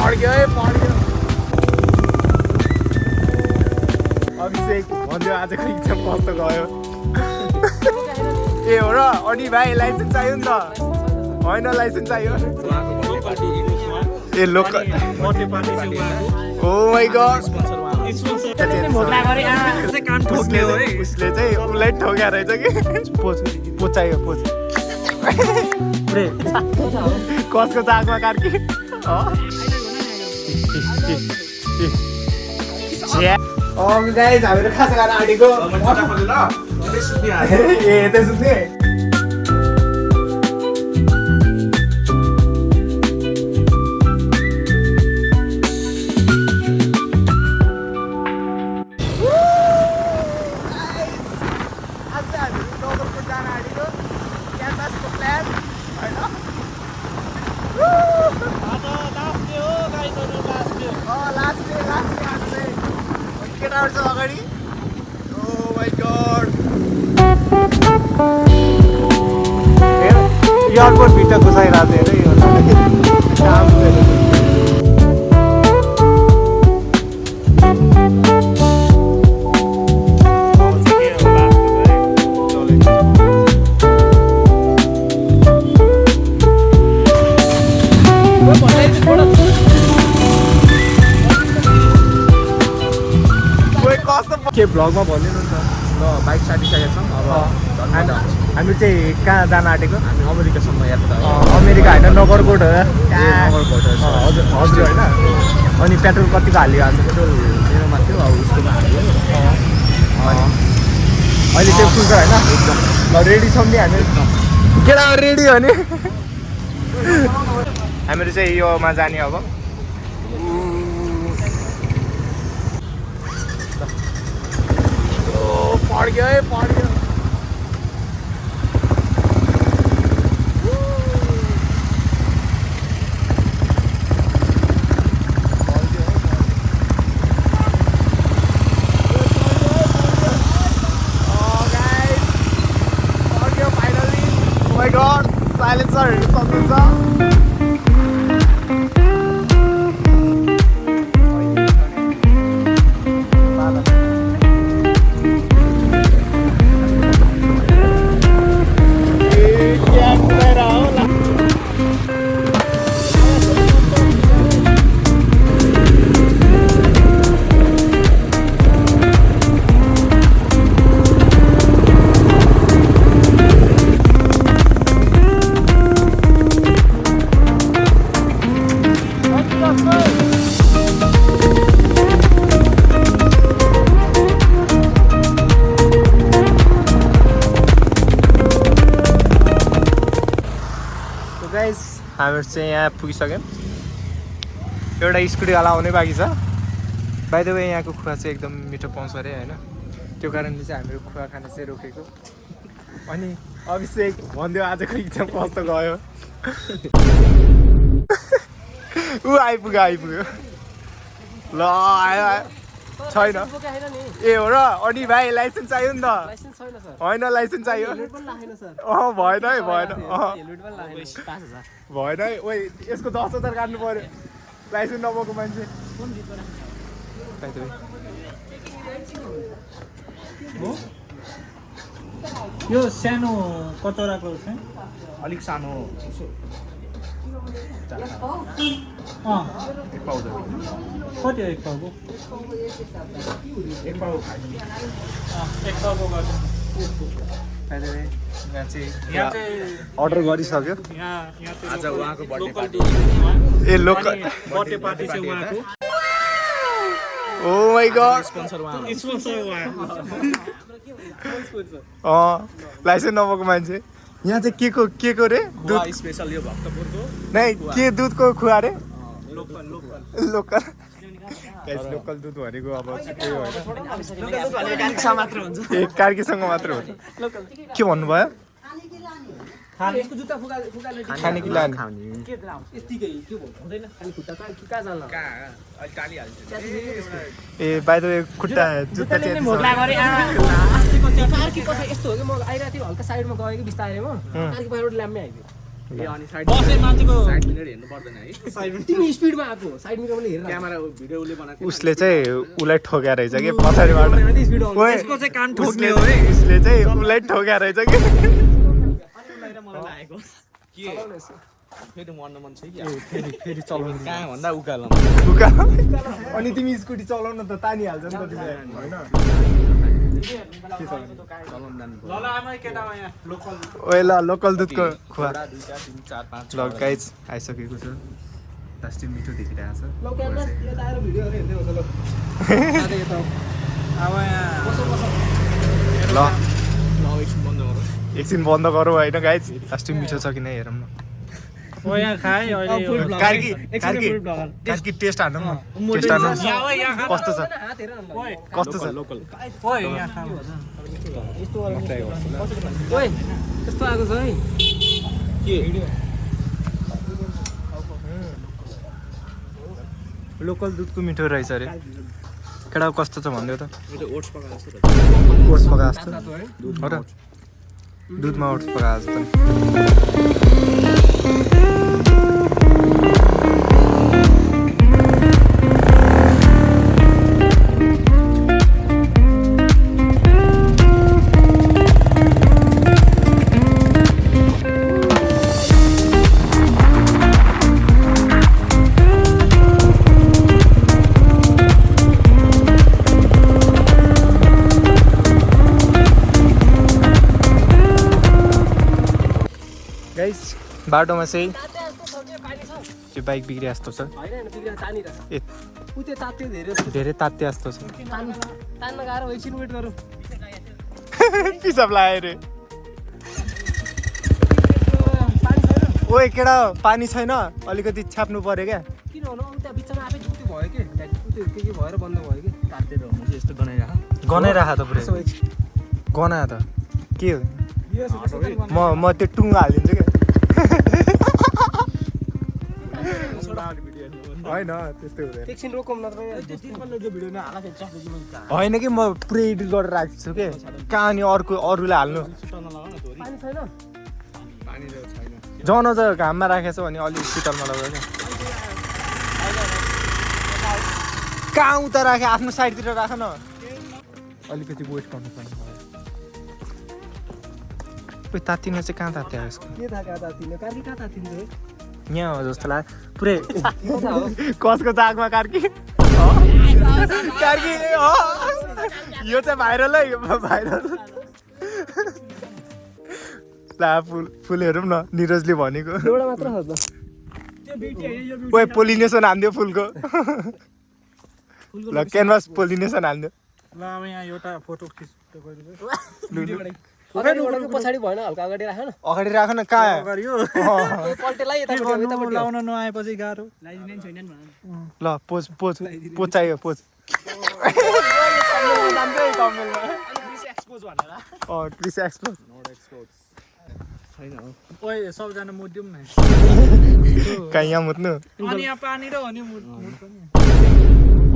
पड्क्यो अभिषेक भन्यो आजको इक्जाम कस्तो गयो ए हो र अनि भाइ लाइसेन्स चाहियो नि त होइन लाइसेन्स चाहियो ए लोकल ओ माइ गॉड उसले चाहिँ उसलाई ठोक्या रहेछ कि पोच चाहियो पोच कसको चाकमा कार्की गाइस हामीहरू खाजा खान आँटेको ए यतै सुत्ने अगाडि ओ माय गॉड एयरपोर्ट भित्र घुसाइरहेको थियो अरे यो काम के भ्लगमा भनिदिनु नि त ल बाइक साटिसकेको छौँ अब हामी चाहिँ कहाँ जान आँटेको हामी अमेरिकासम्म यात्रा अमेरिका होइन नगरकोट हो नगरकोट हजुर हजुर होइन अनि पेट्रोल कतिको हालियो आज पेट्रोल मेरोमा थियो अब उसकोमा हाल्यो अहिले चाहिँ फुल्छ होइन एकदम ल रेडी छौँ नि हामी केटा रेडी हो नि हामीहरू चाहिँ योमा जाने अब पड्क्यो finally oh my God silencer सक्नुहुन्छ हामीहरू चाहिँ यहाँ पुगिसक्यौँ एउटा स्कुटीवाला आउनै बाँकी छ बाइ द वे यहाँको खुवा चाहिँ एकदम मिठो पाउँछ अरे होइन त्यो कारणले चाहिँ हामीहरू खुवा खान चाहिँ रोकेको अनि अभिषेक भनिदियो आजको इक्जाम कस्तो गयो ऊ आइपुग्यो ल आयो छैन ए हो र अनि भाइ लाइसेन्स चाहियो नि त होइन लाइसेन्स चाहियो भएन है भएन है ओइ यसको 10,000 काट्नु पर्यो लाइसेन्स नभएको मान्छे यो सानो कचौराको चाहिँ अलिक सानो कति हो एक पाउको एक पाउ अर्डर गरिसक्यो आज उहाँको बर्थडे ए लोकल बर्थडे पार्टी चाहिँ उहाँको ओ माय गॉड स्पोन्सर उहाँ लाइसेन्स नभएको मान्छे यहाँ चाहिँ के को रे दुध स्पेशल यो भक्तपुरको नै के दुधको खुवा रे लोकल गाइस लोकल दुध भनेको अब त्यही हो हैन मात्र हुन्छ एक कार्कीसँग मात्र हुन्छ के भन्नुभयो यसको जुत्ता खाने कि लाने के यतिकै के हुँदैन खाली खुट्टा कहाँ जान्छ अलि टाली हाल्छ ए बाइ द वे खुट्टा जुत्ता चाहिँ भोग्ला गरे आस्तिको त्यो कार्की पछि यस्तो हो कि म आइरा थियो हल्का साइडमा गएको बिस्तारै म कार्की बाहिरबाट ल्याम्मै आइदियो ए अनि साइड बसे मान्छेको साइड मिरर हेर्नु पर्दैन है तिमी स्पिडमा आएको साइड मिररले हेरेर क्यामेरा भिडियो उसले बनाएको उसले चाहिँ उसलाई ठोक्या रहेछ कि पछाडिबाट स्पिड आउँछ ओए, यसको चाहिँ कान उसले ठोक्ने हो है उसले चाहिँ उसलाई ठोक्या रहेछ कि मलाई लागेको के फेरि मर्न मन छ कि फेरि चलाउनु कहाँ भन्दा उकालो अनि तिमी स्कुटी चलाउन त तानिहाल्छ नि त तिमीले होइन चलाउनु जानु ल आमा केटा यहाँ लोकल ओए ल लोकल दुधको खुवा एउटा 2 4 5 ल गाइज आइसकेको छ लास्ट मिठो देखिरहेको छ ल क्यामेरा यता आएर भिडियोहरू हेर्दै हुन्छ ल अब यहाँ ल एकछिन बन्द गरौँ एकछिन बन्द गरौँ होइन गाइज लास्ट मिठो छ कि नै हेरौँ न ओ यहाँ खाए अहिले फुल ब्लग कार्की टेस्ट हान्नु न टेस्ट हान्नु कस्तो छ कस्तो छ लोकल ओए यहाँ खा यस्तो गरेर ओए यस्तो आएको छ है के लोकल दुधको मिठो रहेछ अरे केटा कस्तो छ भन्दै त यो ओट्स पकाएको जस्तो ओट्स पकाएको जस्तो हो र दुधमा ओट्स पकाएको जस्तो गाइस बाटोमा चाहिँ त्यो बाइक बिग्रिया जस्तो छ ए धेरै तात्ते जस्तो छ तान्न गाह्रो एकछिन वेट गरौँ पिसाब लाग्यो रे ओए केटा पानी छैन अलिकति छ्याप्नु पर्यो क्या किन हुनु त्यहाँ बिचमा आफै जुत्यो भयो कि के भएर बन्द भयो कि तातेर हुन्छ यस्तो गनाइराख गनाइराख त पुरै गना त के हो म त्यो टुङ्गा हालिदिन्छु क्या होइन त्यस्तै हुँदैन एकछिन रोकौँ नत्र होइन कि म पुरै एडिट गरेर राखेको छु कि कहाँ अनि अरूलाई हाल्नु पानी छैन पानी छैन जन चाहिँ घाममा राखेको छ भने अलिक शीतलमा लगायो क्या कहाँ उता राखे आफ्नो साइडतिर राख न अलिकति वेट गर्नुपर्ने खोइ तातिन चाहिँ कहाँ तात्या यसको के थाहा कहाँ तातिने कार्की कहाँ तातिन्छ है यहाँ हो जस्तो लाग्यो पुरै कसको चाकमा कार्की कार्की यो चाहिँ भाइरल है भाइरल ला फुल हेरौँ न निरजले भनेको एउटा मात्र हो त ओए पोलिनेसन हान्दियो फुलको ल क्यानभास पोलिनेसन हान्दियो ल अब यहाँ एउटा फोटो खिच्नु पछाडि भएन हल्का अगाडि राख न अगाडि राख न कहाँ पल्टेलाई यतापट्टि लाउन नआएपछि गाह्रो ल पोज पोज पोज चाहियो पोज क्रिस एक्सपोज ओए सबजना मुद्यौँ न कहाँ यहाँ मुत्नु अनि यहाँ पानी र अनि मुद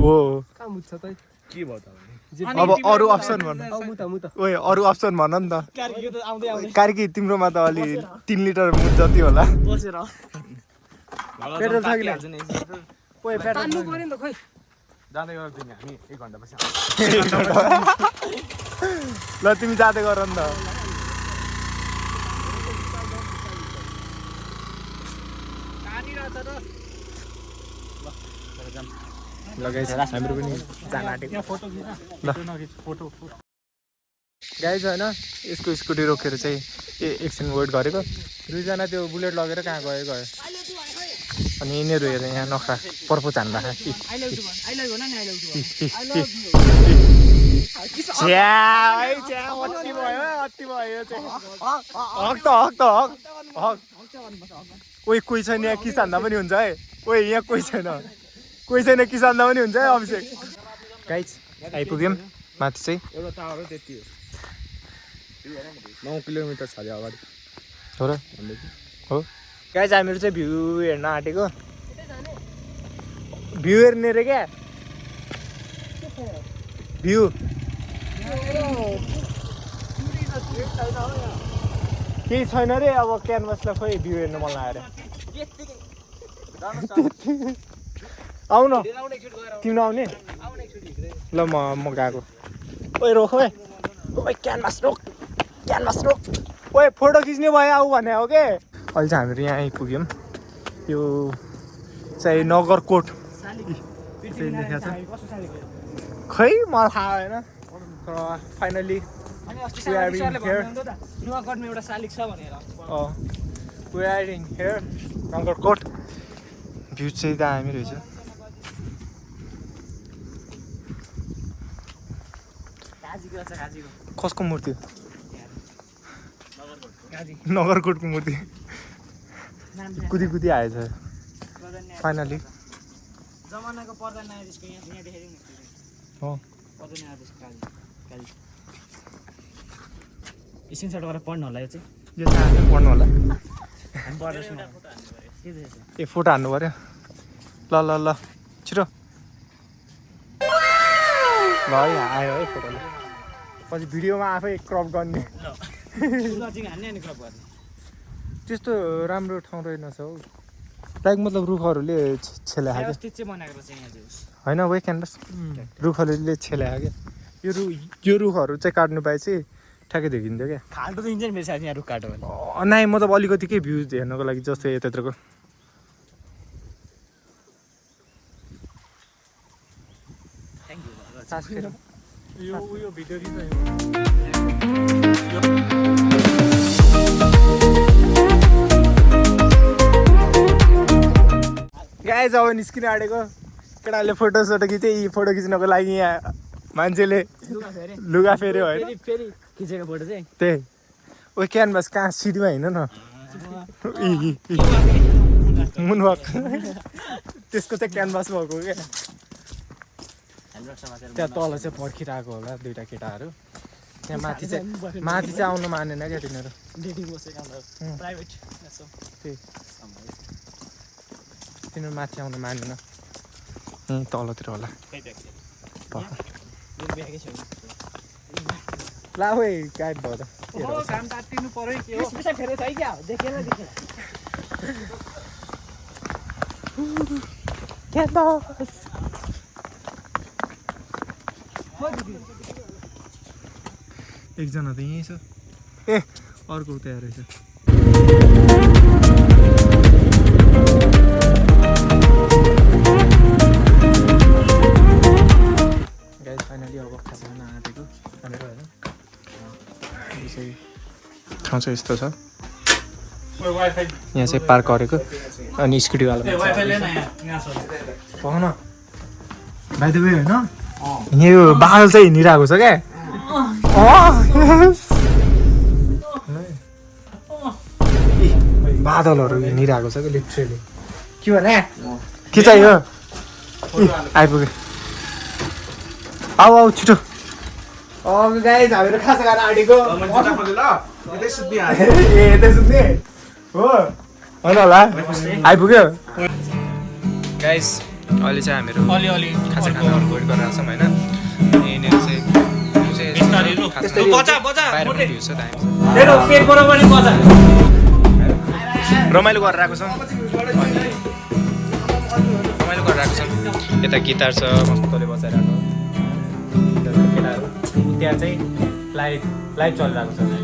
हो कहाँ मुद्छ त के भयो त अब अरू अप्सन भन ओए अरू अप्सन भन नि त कार्की तिम्रोमा त अलि 3 लिटर मुद जति होला बसेर पेट्रोल छ कि ओए तान्नु पर्यो नि त खोइ जाँदै गरौँ तिमी हामी 1 घन्टा पछि ल तिमी जाँदै गर नि त ल गाइस हाम्रो पनि जान आँटेको फोटो खिच ल फोटो गाइस होइन यसको स्कुटी रोकेर चाहिँ एकछिन वेट गरेको दुईजना त्यो बुलेट लगेर कहाँ गयो अनि यिनीहरू हेरेर यहाँ नखरा पर्पो झान्दा ओइ कोही छैन यहाँ किसान्दा पनि हुन्छ है ओइ यहाँ कोही छैन किसान्दा पनि हुन्छ है अभिषेक गाइस आइपुग्यौँ माथि चाहिँ एउटा टावर हो त्यति हो 9 किलोमिटर छ अरे अगाडि हो र हो गाइस हामीहरू चाहिँ भ्यू हेर्न आँटेको भ्यू हेर्ने रे क्या भ्यू केही छैन रे अब क्यानभासलाई खोइ भ्यू हेर्नु मन लाग्यो आउ न तिमी आउने ल म गएको ओइ रोक ओइ क्यानभास रोक ओइ फोटो खिच्ने भयो आऊ भने हो के अहिले चाहिँ हामीहरू यहाँ आइपुग्यौँ यो चाहिँ नगरकोट लेखेको छ खै मलाई थाहा भएन तर फाइनली नुवाकोटमा एउटा शालिग छ भनेर नगरकोट भ्यू चाहिँ दामी रहेछ कसको मूर्ति नगरकोटको मूर्ति कुदी आएछ फाइनली जमानाको पर्दा न्यायाधीशको यहाँ देखेको नि हो पर्दा न्यायाधीश काली स्क्रिनसट गरेर पढ्नु होला यो चाहिँ यो चाहिँ आफै पढ्नु होला हामी पढ्दैछौँ ए फोटो हान्नु पऱ्यो ल छिटो ल है आयो है फोटो ल पछि भिडियोमा आफै क्रप गर्ने हान्ने अनि क्रप गर्ने त्यस्तो राम्रो ठाउँ रहेनछ हौ लाइक मतलब रुखहरूले छेलायो व्यवस्थित चाहिँ बनाएको रहेछ यहाँ चाहिँ होइन वे क्यानभस रुखहरूले छेलायो क्या यो रुखहरू चाहिँ काट्नु पाए चाहिँ ठ्याक्कै देखिन्थ्यो क्या खाल्टो त इन्जिन मेरो साथी यहाँ रुख काट्यो भने नाइ मतलब अलिकति के भ्युज हेर्नको लागि जस्तो यतातिरको यो भिडियो गाइज अब निस्किन आँटेको केटाले फोटो खिचे यी फोटो खिच्नको लागि यहाँ मान्छेले लुगा फेऱ्यो होइन फेरि खिचेको फोटो चाहिँ त्यही ओ क्यानभास कहाँ सिडीमा हिँड्नु न मुनवाक त्यसको चाहिँ क्यानभास भएको क्या त्यहाँ तल चाहिँ पर्खिरहेको होला दुइटा केटाहरू त्यहाँ माथि चाहिँ आउनु मानेन क्या तिनीहरू त्यही तिनीहरू माथि आउनु मानेन तलतिर होला ला है गाइड भयो त एकजना त यहीँ छ ए अर्को उता रहेछ गाइस फाइनली अब खाजा खान आँटेको भनेर होइन ठाउँ चाहिँ यस्तो छ यहाँ चाहिँ पार्क गरेको अनि स्कुटीवाला पाउन भाइ त होइन यो बादल चाहिँ हिँडिरहेको छ क्या बादलहरू हिँडिरहेको छ क्या लिटरली के भने के चाहियो आइपुग्यो आऊ छिटो गाइस हामीहरू खाजा खान आँटेको यतै सुत्ने हो होइन होला आइपुग्यो गाइस अहिले चाहिँ हामीहरू अलि खाजा खाना वेट गरिरहेको छौँ होइन यहाँनिर चाहिँ रमाइलो गरेर आएको छौँ यता गिटार छ मस्तले बजाइरहेको केटाहरू त्यहाँ चाहिँ लाइभ चलिरहेको छ